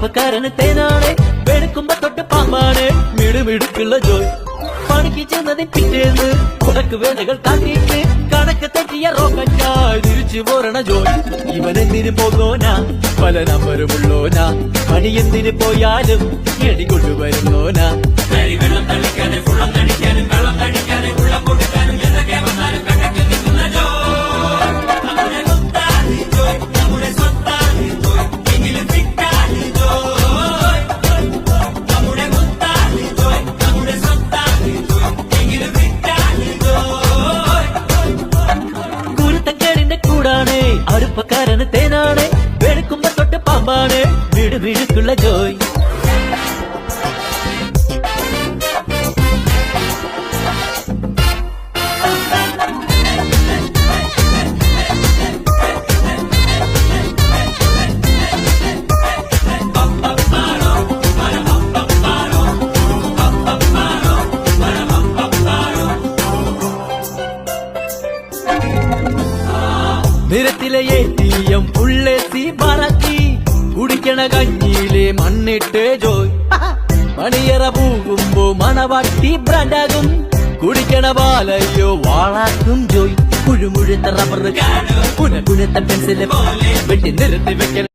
അടുപ്പക്കാരന് തേനാണ്, വെളുക്കുമ്പോ തൊട്ട് പാമ്പാണ്, മിടുമിടുക്കുള്ള ജോയ്. പണിക്ക് ചെന്നതിന് പിറ്റേന്ന് കുടക്ക് വേലകൾ കാട്ടിയിട്ട് കണക്ക് തെറ്റിയ റോക്കറ്റായി തിരിച്ചു പോരണ ജോയ്. ഇവനെന്തിന് പോകോനാ, പല നമ്പരുമുള്ളോനാ, പണി എന്തിന് പോയാലും എടികൊണ്ടുവരുന്നോനാ. വെള്ളം തളിക്കാനും വെള്ളം തടിക്കാനും വെള്ളം തടിക്കാനും വെള്ളം കൊടുക്കാനും എന്തൊക്കെ വന്നാലും കണക്ക് നിൽക്കുന്ന ജോയ്. നമ്മുടെ സ്വത്താണ് ജോയ്, നമ്മുടെ സ്വത്താണ് ജോയ്, എങ്കിലും ഫിറ്റാണ് ജോയ്. നമ്മുടെ സ്വത്താണ് ജോയ്, നമ്മുടെ സ്വത്താണ് ജോയ്, എങ്കിലും ഫിറ്റാണ് ജോയ്. കുരുത്തക്കേടിന്റെ കൂടാണ്, അടുപ്പക്കാരന് തേനാണ്, വെളുക്കുമ്പോ തൊട്ട് പാമ്പാണ്, മിടുമിടുക്കുള്ള ജോയ്. നിരത്തിലെ ATM ഉള്ളെത്തി മറക്കി, കുടിക്കണ കഞ്ഞിയിലെ മണ്ണിട്ട് ജോയ്. മണിയറ പോകുമ്പോ മണവാട്ടി ബ്രാൻഡാകും, കുടിക്കണ പാലയോ വാളാക്കും ജോയ്. കുഴുമുഴുത്ത റബ്ബർ, കുനകുനത്ത പെൻസില് വെട്ടി നിരത്തി വെക്കണ